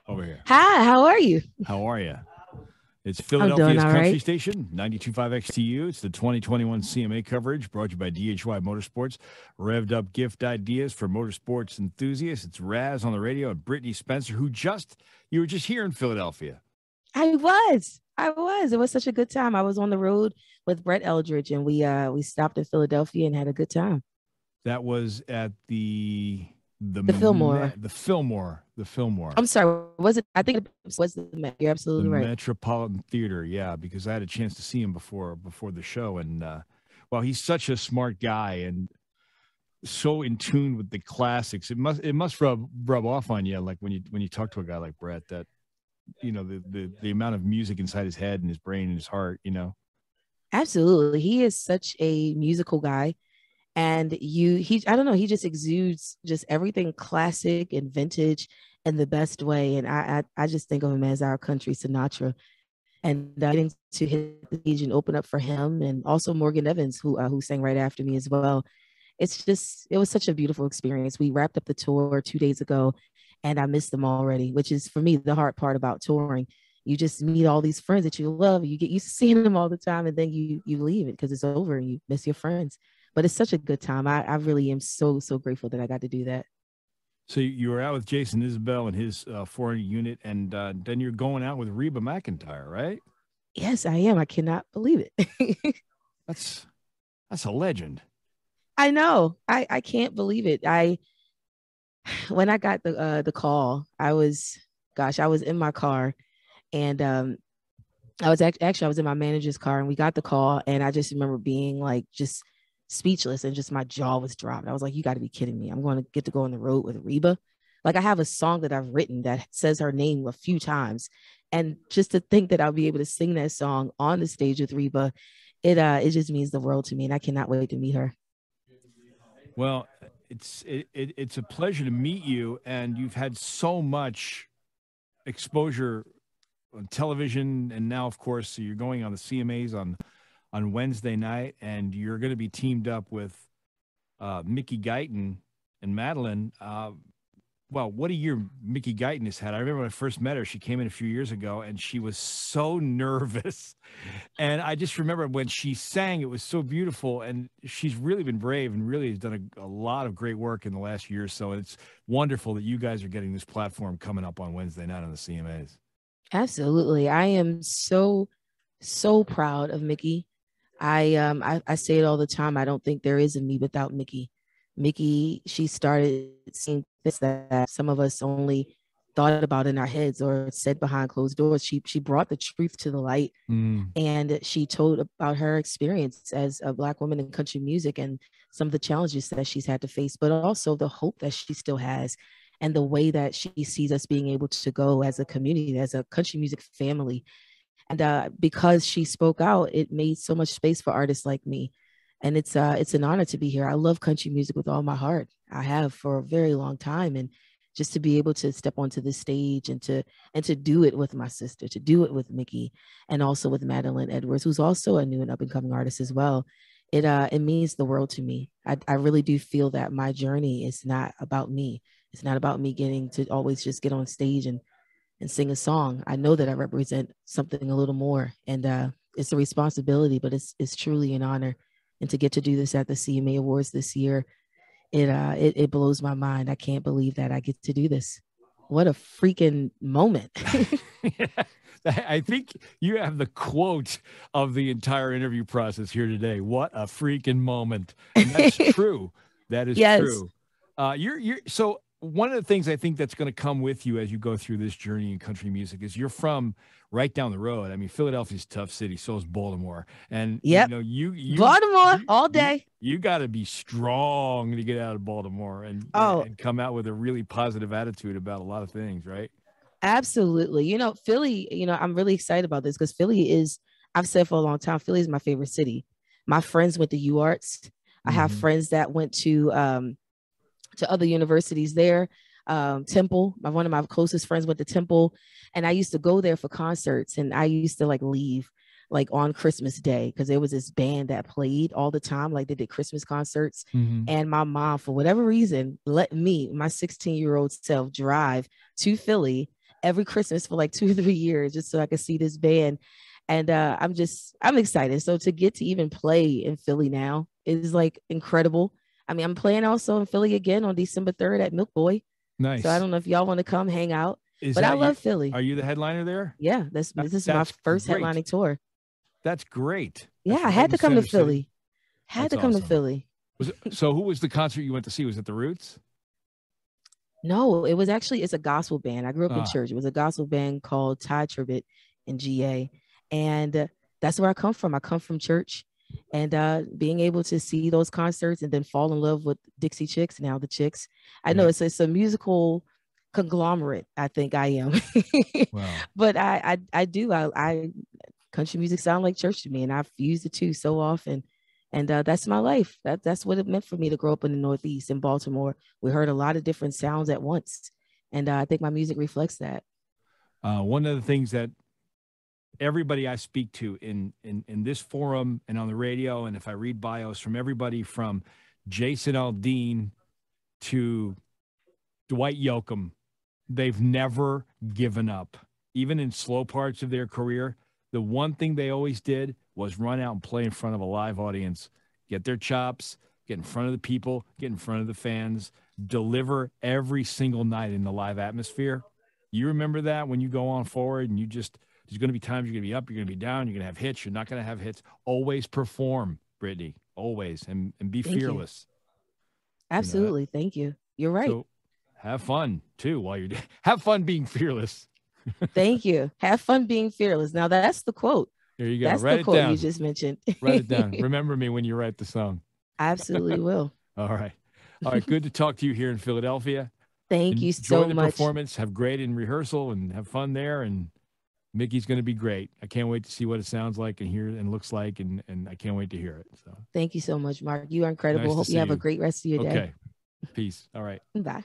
over here. Hi, how are you? How are you? It's I'm doing Philadelphia's all country right. station, 92.5 XTU. It's the 2021 CMA coverage brought to you by DHY Motorsports. Revved up gift ideas for motorsports enthusiasts. It's Razz on the radio and Brittney Spencer, you were just here in Philadelphia. I was. It was such a good time. I was on the road with Brett Eldridge, and we stopped in Philadelphia and had a good time. That was at The Fillmore. the Fillmore. I'm sorry. Was it? I think it was the Met. You're The absolutely right. Metropolitan Theater, yeah, because I had a chance to see him before the show, and well, he's such a smart guy and so in tune with the classics. It must rub off on you, like when you talk to a guy like Brett, that the amount of music inside his head and his brain and his heart. Absolutely. He is such a musical guy. And I don't know, he just exudes just everything classic and vintage in the best way. And I just think of him as our country Sinatra. And getting to hit the stage and open up for him, and also Morgan Evans, who sang right after me as well. It was such a beautiful experience. We wrapped up the tour 2 days ago, and I missed them already, which is for me the hard part about touring. You just meet all these friends that you love. You get used to seeing them all the time, and then you leave it because it's over and you miss your friends. But it's such a good time. I really am so grateful that I got to do that. So you were out with Jason Isbell and his foreign unit, and then you're going out with Reba McEntire, right? Yes, I am. I cannot believe it. That's a legend. I know. I can't believe it. I When I got the call, I was in my car, and I was actually I was in my manager's car, and we got the call, and I just remember being like just speechless, and just my jaw was dropped. I was like, "You got to be kidding me! I'm going to get to go on the road with Reba." Like, I have a song that I've written that says her name a few times, and just to think that I'll be able to sing that song on the stage with Reba, it just means the world to me, and I cannot wait to meet her. Well, it's a pleasure to meet you, and you've had so much exposure on television, and now, of course, so you're going on the CMAs on Wednesday night, and you're going to be teamed up with Mickey Guyton and Madeline. Well, what a year Mickey Guyton has had. I remember when I first met her, she came in a few years ago, and she was so nervous. And I just remember when she sang, it was so beautiful. And she's really been brave and really has done a lot of great work in the last year or so. And it's wonderful that you guys are getting this platform coming up on Wednesday night on the CMAs. Absolutely. I am so proud of Mickey. I say it all the time. I don't think there is a me without Mickey. Mickey, she started seeing things that some of us only thought about in our heads or said behind closed doors. She brought the truth to the light, Mm. and she told about her experience as a Black woman in country music and some of the challenges that she's had to face, but also the hope that she still has, and the way that she sees us being able to go as a community, as a country music family. And because she spoke out, it made so much space for artists like me. And it's an honor to be here. I love country music with all my heart. I have for a very long time, and just to be able to step onto the stage and to do it with my sister, to do it with Mickey, and also with Madeline Edwards, who's also a new and up and coming artist as well. It means the world to me. I really do feel that my journey is not about me. It's not about me getting to always just get on stage and sing a song. I know that I represent something a little more, and it's a responsibility, but it's truly an honor. And to get to do this at the CMA Awards this year, it blows my mind. I can't believe that I get to do this. What a freaking moment. Yeah. I think you have the quote of the entire interview process here today. What a freaking moment. And that's true. That is Yes. true. You're so one of the things I think that's going to come with you as you go through this journey in country music is you're from right down the road. I mean, Philadelphia's a tough city, so is Baltimore. And Yep. Baltimore all day. You got to be strong to get out of Baltimore and Oh, and come out with a really positive attitude about a lot of things, right? absolutely. Philly, I'm really excited about this because Philly is, I've said for a long time, Philly is my favorite city. My friends went to UArts. I have Mhm. friends that went to other universities there. Temple, one of my closest friends went to Temple, and I used to go there for concerts, and I used to like leave like on Christmas Day because there was this band that played all the time, like they did Christmas concerts. Mhm. And my mom, for whatever reason, let me, my 16-year-old self, drive to Philly every Christmas for like 2 or 3 years just so I could see this band. And I'm excited. So to get to even play in Philly now is like incredible. I mean, I'm playing also in Philly again on December 3rd at Milk Boy. Nice. So I don't know if y'all want to come hang out, but I love Philly. Are you the headliner there? Yeah, this is my first headlining tour. That's great. Yeah, I had to come to Philly. Had to come to Philly. So who was the concert you went to see? Was it the Roots? No, it was actually, it's a gospel band. I grew up in church. It was a gospel band called Ty Tribbett in GA. And that's where I come from. I come from church, and being able to see those concerts and then fall in love with Dixie Chicks, now the Chicks. I know it's a musical conglomerate. I think I am. Wow. But I country music sound like church to me, and I've used the two so often. And that's my life. That's what it meant for me to grow up in the Northeast in Baltimore. We heard a lot of different sounds at once. And I think my music reflects that. One of the things that everybody I speak to in this forum and on the radio, and if I read bios from everybody from Jason Aldean to Dwight Yoakam, they've never given up. Even in slow parts of their career, the one thing they always did was run out and play in front of a live audience, get their chops, get in front of the people, get in front of the fans, deliver every single night in the live atmosphere. You remember that when you go on forward and there's going to be times you're going to be up, you're going to be down, you're going to have hits, you're not going to have hits. Always perform, Brittney, always, and be fearless. Absolutely. You know, thank you. You're right. So have fun too while you're have fun being fearless. Thank you. Have fun being fearless. Now that's the quote. There you go. That's write the quote it down. You just mentioned. Write it down. Remember me when you write the song. I absolutely will. All right. All right. Good to talk to you here in Philadelphia. Thank you so much. Enjoy the performance. Have great in rehearsal and have fun there. And Mickey's going to be great. I can't wait to see what it sounds like and hear and looks like. And I can't wait to hear it. So thank you so much, Mark. You are incredible. Hope you have a great rest of your day. Okay. Peace. All right. Bye.